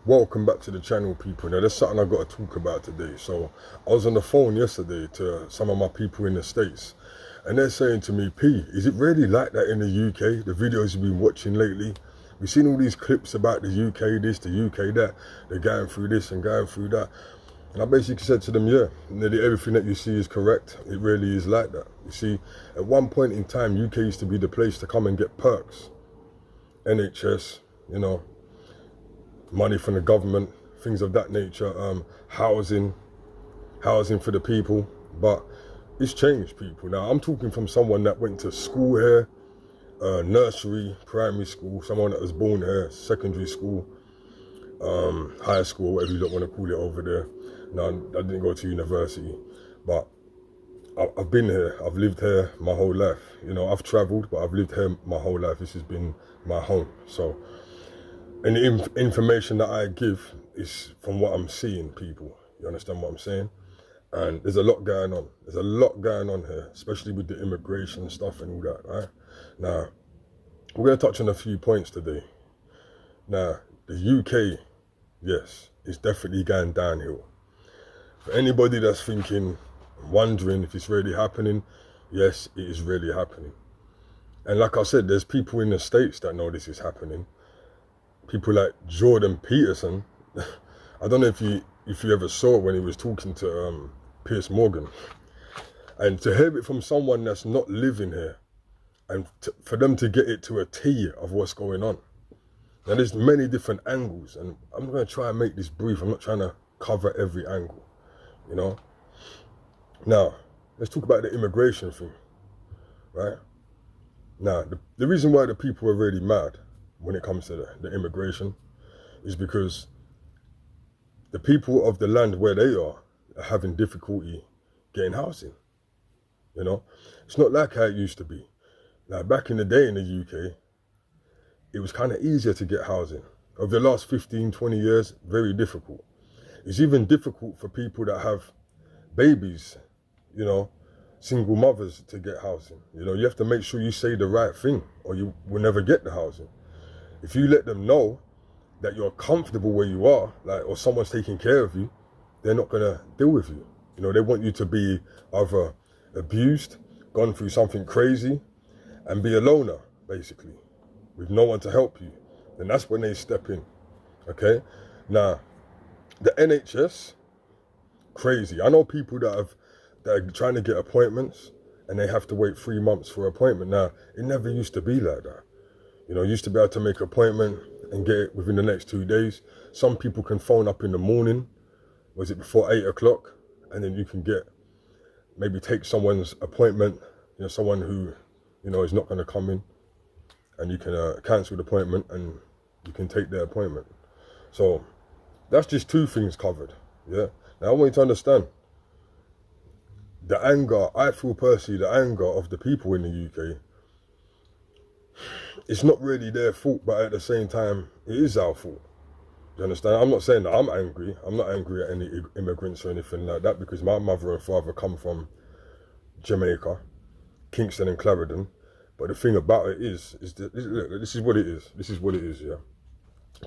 Welcome back to the channel, people. Now there's something I got to talk about today. So I was on the phone yesterday to some of my people in the States, and they're saying to me, P, is it really like that in the UK? The videos you've been watching lately, we've seen all these clips about the UK this, the UK that, they're going through this and going through that. And I basically said to them, yeah, nearly everything that you see is correct. It really is like that. You see, at one point in time, UK used to be the place to come and get perks. NHS, you know, money from the government, things of that nature, housing for the people. But it's changed, people. Now, I'm talking from someone that went to school here, nursery, primary school, someone that was born here, secondary school, high school, whatever you don't want to call it over there. Now, I didn't go to university, but I've been here, I've lived here my whole life. You know, I've traveled, but I've lived here my whole life. This has been my home. So, and the information that I give is from what I'm seeing, people. You understand what I'm saying? And there's a lot going on. There's a lot going on here, especially with the immigration stuff and all that, right? Now, we're going to touch on a few points today. Now, the UK, yes, is definitely going downhill. For anybody that's thinking, wondering if it's really happening, yes, it is really happening. And like I said, there's people in the States that know this is happening. People like Jordan Peterson. I don't know if you ever saw it when he was talking to Piers Morgan. And to hear it from someone that's not living here, and for them to get it to a T of what's going on. Now there's many different angles, and I'm going to try and make this brief. I'm not trying to cover every angle, you know. Now, let's talk about the immigration thing, right? Now, the reason why the people are really mad when it comes to the immigration is because the people of the land where they are having difficulty getting housing, you know? It's not like how it used to be. Now, back in the day in the UK, it was kind of easier to get housing. Over the last 15, 20 years, very difficult. It's even difficult for people that have babies, you know, single mothers to get housing. You know, you have to make sure you say the right thing or you will never get the housing. If you let them know that you're comfortable where you are, like, or someone's taking care of you, they're not gonna deal with you. You know, they want you to be either abused, gone through something crazy, and be a loner, basically, with no one to help you. And that's when they step in, okay? Now, the NHS, crazy. I know people that are trying to get appointments and they have to wait 3 months for an appointment. Now, it never used to be like that. You know, you used to be able to make an appointment and get it within the next 2 days. Some people can phone up in the morning, was it before 8 o'clock? And then you can maybe take someone's appointment, you know, someone who, you know, is not going to come in, and you can cancel the appointment and you can take their appointment. So that's just two things covered, yeah? Now I want you to understand, the anger, I feel personally, the anger of the people in the UK, it's not really their fault, but at the same time, it is our fault. You understand? I'm not saying that I'm angry. I'm not angry at any immigrants or anything like that, because my mother and father come from Jamaica, Kingston and Clarendon. But the thing about it is that, look, this is what it is. This is what it is, yeah?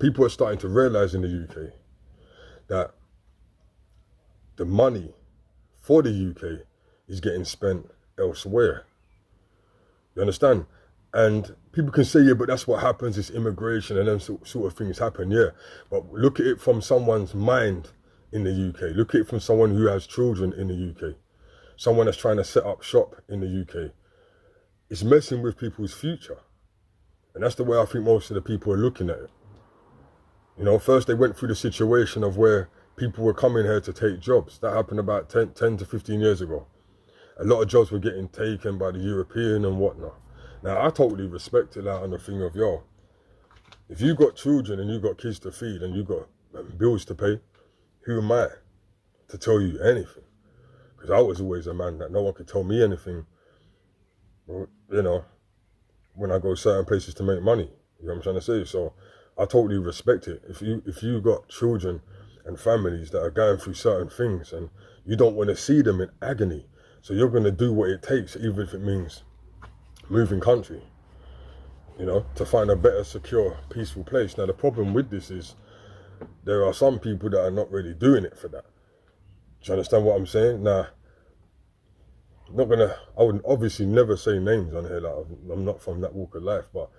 People are starting to realise in the UK that the money for the UK is getting spent elsewhere. You understand? And people can say, yeah, but that's what happens, it's immigration and then sort of things happen, yeah. But look at it from someone's mind in the UK. Look at it from someone who has children in the UK. Someone that's trying to set up shop in the UK. It's messing with people's future. And that's the way I think most of the people are looking at it. You know, first they went through the situation of where people were coming here to take jobs. That happened about 10 to 15 years ago. A lot of jobs were getting taken by the European and whatnot. Now, I totally respect it, like, on the thing of, yo, if you got children and you got kids to feed and you got bills to pay, who am I to tell you anything? Because I was always a man that no one could tell me anything, you know, when I go certain places to make money. You know what I'm trying to say? So I totally respect it. If you got children and families that are going through certain things and you don't want to see them in agony, so you're going to do what it takes, even if it means moving country, you know, to find a better, secure, peaceful place. Now, the problem with this is there are some people that are not really doing it for that. Do you understand what I'm saying? Now, I would obviously never say names on here, like I'm not from that walk of life, but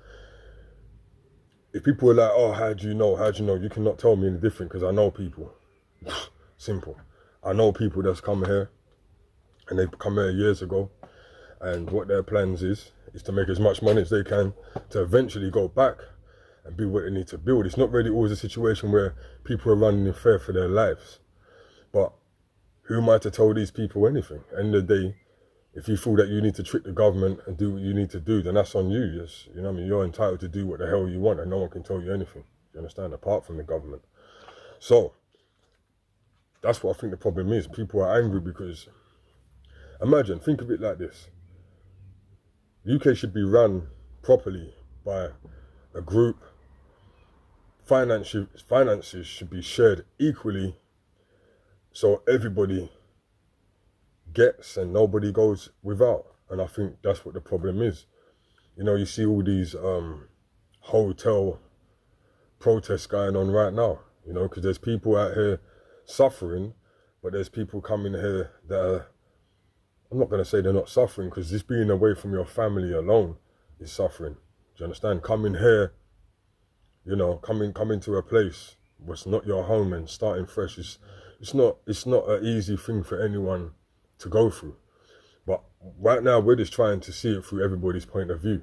if people are like, oh, how do you know? You cannot tell me any different because I know people. Simple. I know people that's come here and they've come here years ago, and what their plans is to make as much money as they can to eventually go back and build what they need to build. It's not really always a situation where people are running in fear for their lives. But who am I to tell these people anything? End of the day, if you feel that you need to trick the government and do what you need to do, then that's on you. Yes, you know what I mean? You're entitled to do what the hell you want, and no one can tell you anything. You understand? Apart from the government. So that's what I think the problem is. People are angry because, imagine, think of it like this. The UK should be run properly by a group. Finances should be shared equally so everybody gets and nobody goes without. And I think that's what the problem is. You know, you see all these hotel protests going on right now, you know, because there's people out here suffering, but there's people coming here that are, I'm not going to say they're not suffering, because just being away from your family alone is suffering. Do you understand? Coming here, you know, coming to a place what's not your home and starting fresh it's not an easy thing for anyone to go through. But right now we're just trying to see it through everybody's point of view.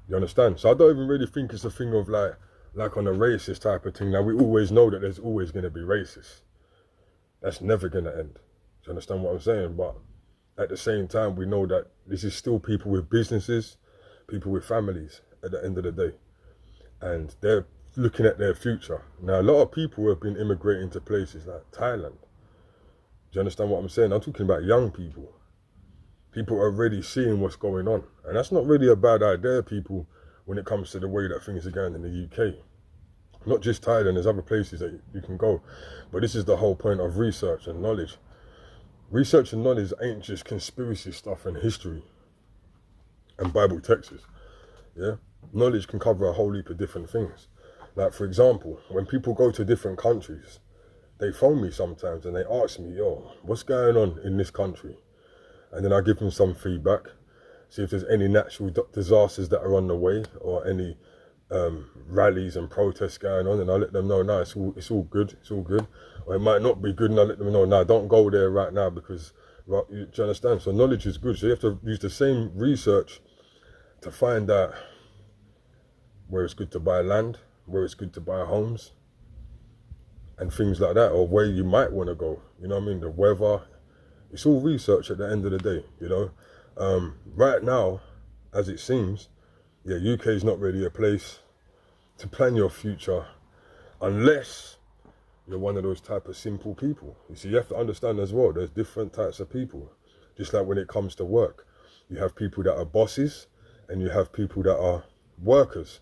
You understand? So I don't even really think it's a thing of like on a racist type of thing. Now we always know that there's always going to be racists. That's never going to end. Do you understand what I'm saying? But at the same time, we know that this is still people with businesses, people with families at the end of the day. And they're looking at their future. Now, a lot of people have been immigrating to places like Thailand. Do you understand what I'm saying? I'm talking about young people. People are already seeing what's going on. And that's not really a bad idea, people, when it comes to the way that things are going in the UK. Not just Thailand, there's other places that you can go. But this is the whole point of research and knowledge. Research and knowledge ain't just conspiracy stuff and history and Bible texts, yeah? Knowledge can cover a whole heap of different things. Like, for example, when people go to different countries, they phone me sometimes and they ask me, yo, what's going on in this country? And then I give them some feedback, see if there's any natural disasters that are on the way or any rallies and protests going on, and I let them know, no, it's all good. Or it might not be good, and I let them know, no, don't go there right now because, right, do you understand? So knowledge is good. So you have to use the same research to find out where it's good to buy land, where it's good to buy homes, and things like that, or where you might want to go. You know what I mean? The weather. It's all research at the end of the day, you know. Right now, as it seems, yeah, UK is not really a place to plan your future unless you're one of those type of simple people. You see, you have to understand as well, there's different types of people. Just like when it comes to work, you have people that are bosses and you have people that are workers.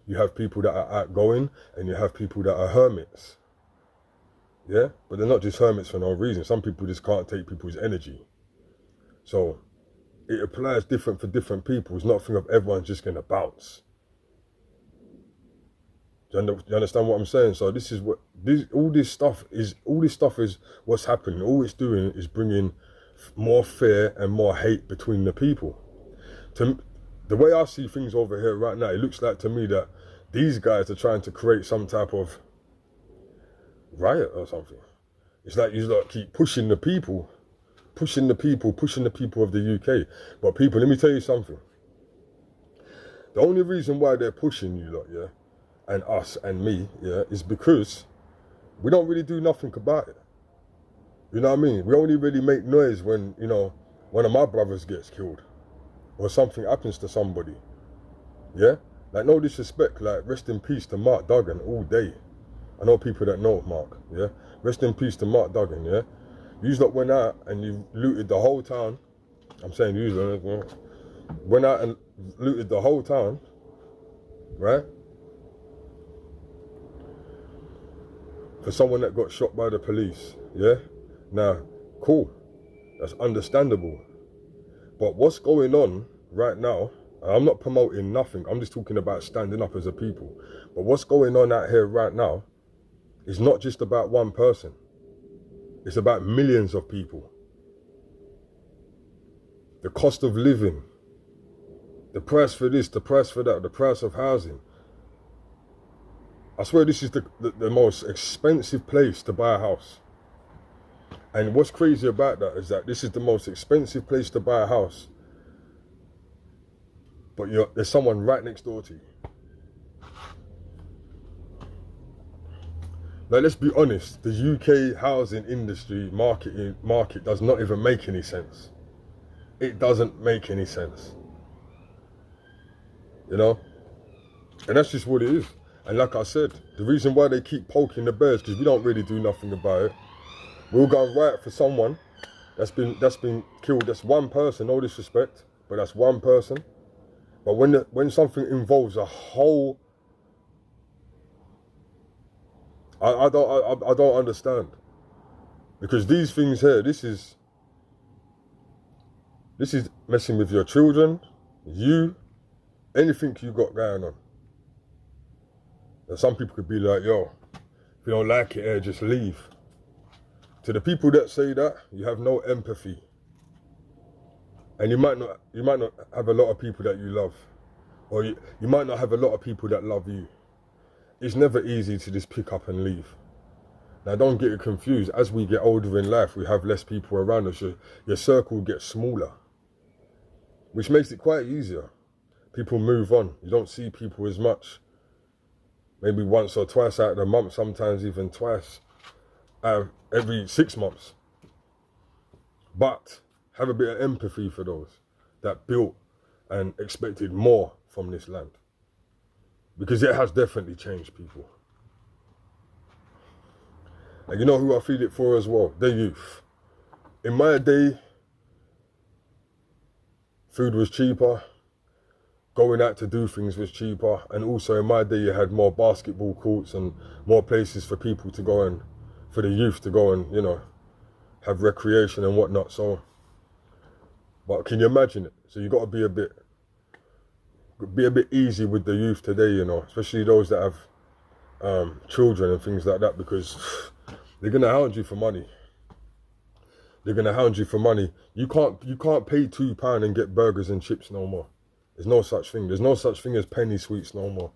You have people that are outgoing and you have people that are hermits. Yeah, but they're not just hermits for no reason. Some people just can't take people's energy. So it applies different for different people. It's not a thing of everyone's just going to bounce. Do you understand what I'm saying? So this is what all this stuff is what's happening. All it's doing is bringing more fear and more hate between the people. The way I see things over here right now, it looks like to me that these guys are trying to create some type of riot or something. It's like you like keep pushing the people of the UK. But people, let me tell you something. The only reason why they're pushing you lot, yeah, and us and me, yeah, is because we don't really do nothing about it. You know what I mean? We only really make noise when, you know, one of my brothers gets killed or something happens to somebody. Yeah? Like, no disrespect, like, rest in peace to Mark Duggan all day. I know people that know Mark, yeah? Rest in peace to Mark Duggan, yeah? You lot went out and you looted the whole town. I'm saying you lot went out and looted the whole town, right? For someone that got shot by the police, yeah? Now, cool, that's understandable. But what's going on right now, I'm not promoting nothing, I'm just talking about standing up as a people. But what's going on out here right now, It's not just about one person. It's about millions of people. The cost of living, the price for this, the price for that, the price of housing. I swear this is the most expensive place to buy a house. And what's crazy about that is that this is the most expensive place to buy a house, but there's someone right next door to you. Like, let's be honest, the UK housing industry market does not even make any sense. It doesn't make any sense. You know? And that's just what it is. And like I said, the reason why they keep poking the bears, because we don't really do nothing about it. We'll go and riot for someone that's been killed. That's one person, no disrespect, but that's one person. But when something involves a whole, I don't understand. Because these things here, this is messing with your children, you, anything you got going on. And some people could be like, yo, if you don't like it here, just leave. To the people that say that, you have no empathy. And you might not have a lot of people that you love. Or you might not have a lot of people that love you. It's never easy to just pick up and leave. Now don't get it confused. As we get older in life, we have less people around us. Your circle gets smaller. Which makes it quite easier. People move on. You don't see people as much. Maybe once or twice out of the month, sometimes even twice every 6 months. But have a bit of empathy for those that built and expected more from this land. Because it has definitely changed people. And you know who I feel it for as well? The youth. In my day, food was cheaper. Going out to do things was cheaper. And also in my day, you had more basketball courts and more places for people to go and, for the youth to go and, you know, have recreation and whatnot. So, but can you imagine it? So you got to be a bit easy with the youth today, you know, especially those that have children and things like that, because they're gonna hound you for money. They're gonna hound you for money. You can't pay £2 and get burgers and chips no more. There's no such thing. There's no such thing as penny sweets no more.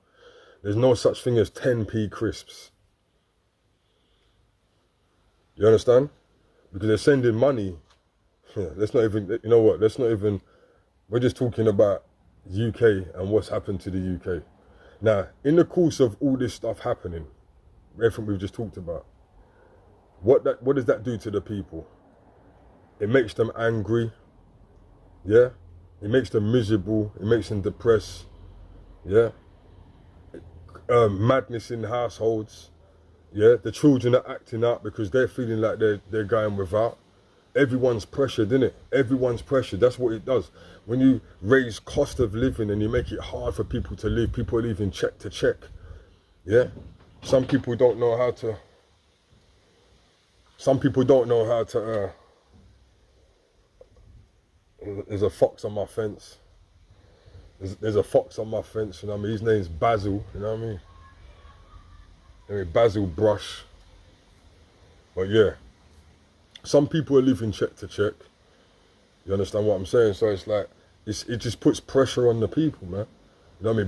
There's no such thing as 10p crisps. You understand? Because they're sending money. Yeah, let's not even, you know what, let's not even, we're just talking about UK and what's happened to the UK. Now, in the course of all this stuff happening, everything we've just talked about, what does that do to the people? It makes them angry, yeah? It makes them miserable, it makes them depressed, yeah? Madness in households, yeah? The children are acting out because they're feeling like they're going without. Everyone's pressured, innit? Everyone's pressured. That's what it does. When you raise cost of living and you make it hard for people to live, people are living check to check. Yeah? Some people don't know how to. There's a fox on my fence. There's a fox on my fence, you know what I mean? His name's Basil, you know what I mean? Anyway, Basil Brush. But yeah. Some people are living check to check. You understand what I'm saying? So it's like, it just puts pressure on the people, man. You know what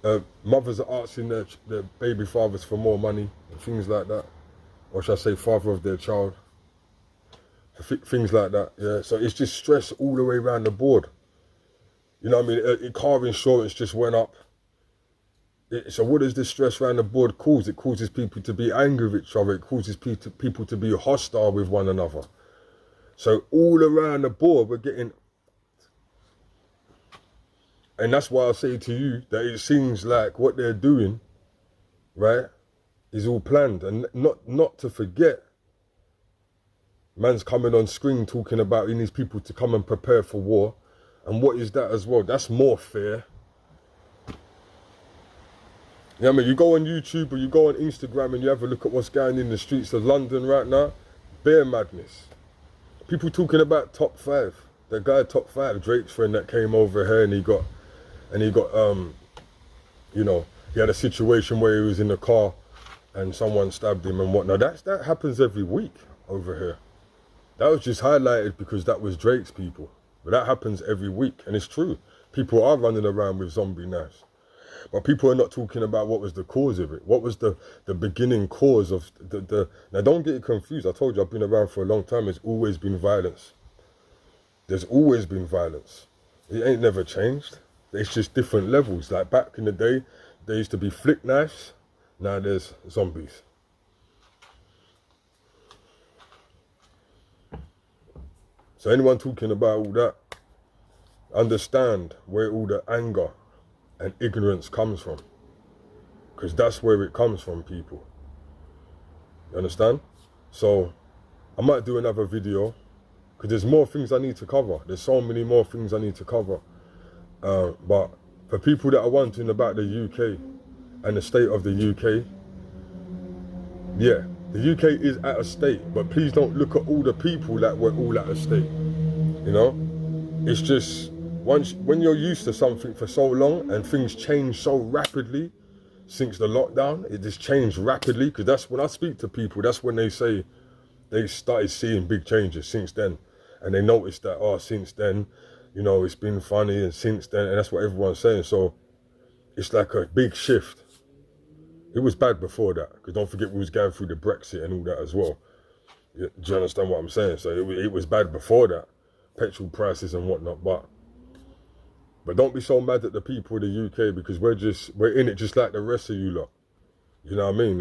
I mean? Mothers are asking their baby fathers for more money and things like that. Or should I say father of their child. Things like that, yeah. So it's just stress all the way around the board. You know what I mean? Car insurance just went up. So what does this stress around the board cause? It causes people to be angry with each other. It causes people to be hostile with one another. So all around the board, we're getting... And that's why I say to you that it seems like what they're doing, right, is all planned. And not to forget, man's coming on screen talking about he needs people to come and prepare for war. And what is that as well? That's more fair. You know what I mean? You go on YouTube or you go on Instagram and you have a look at what's going on in the streets of London right now. Bare madness. People talking about top 5. That guy top 5, Drake's friend that came over here and he got, you know, he had a situation where he was in the car and someone stabbed him and whatnot. That happens every week over here. That was just highlighted because that was Drake's people. But that happens every week, and it's true. People are running around with zombie knives. But people are not talking about what was the cause of it. What was the beginning cause of the... Now, don't get it confused. I told you, I've been around for a long time. There's always been violence. There's always been violence. It ain't never changed. It's just different levels. Like back in the day, there used to be flick knives. Now there's zombies. So anyone talking about all that, understand where all the anger and ignorance comes from. Because that's where it comes from, people. You understand? So I might do another video, because there's more things I need to cover. There's so many more things I need to cover. But for people that are wondering about the UK and the state of the UK, yeah, the UK is at a state, but please don't look at all the people that we're all at a state. You know, it's just when you're used to something for so long and things change so rapidly since the lockdown, it just changed rapidly. Because that's when I speak to people, that's when they say they started seeing big changes since then, and they noticed that, oh, since then, you know, it's been funny, and since then, and that's what everyone's saying. So it's like a big shift. It was bad before that, because don't forget we was going through the Brexit and all that as well. Do you understand what I'm saying? So it was bad before that, petrol prices and whatnot. But don't be so mad at the people of the UK, because we're in it just like the rest of you lot. You know what I mean?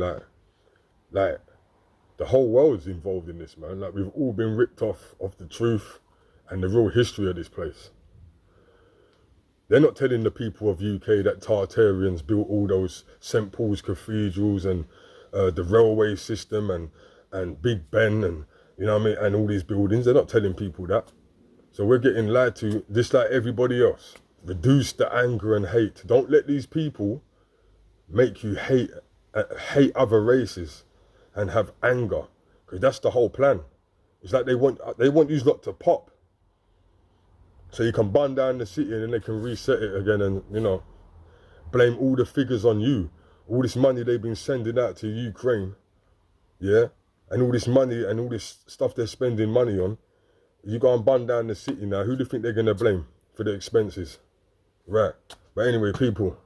Like the whole world's involved in this, man. Like we've all been ripped off of the truth and the real history of this place. They're not telling the people of UK that Tartarians built all those St. Paul's cathedrals and the railway system and Big Ben and, you know what I mean, and all these buildings. They're not telling people that. So we're getting lied to just like everybody else. Reduce the anger and hate. Don't let these people make you hate other races and have anger, because that's the whole plan. It's like they want you lot to pop, so you can burn down the city and then they can reset it again and, you know, blame all the figures on you. All this money they've been sending out to Ukraine, yeah? And all this money and all this stuff they're spending money on, you go and burn down the city now. Who do you think they're gonna blame for the expenses? Right, but anyway, people,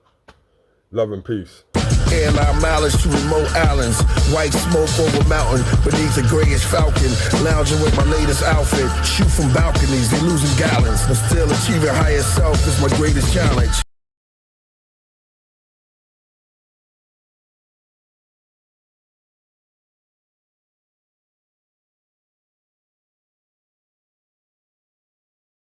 love and peace. Airline mileage to remote islands. White smoke over mountain beneath a grayish falcon. Lounging with my latest outfit. Shoot from balconies, they losing gallons. But still achieving higher self is my greatest challenge.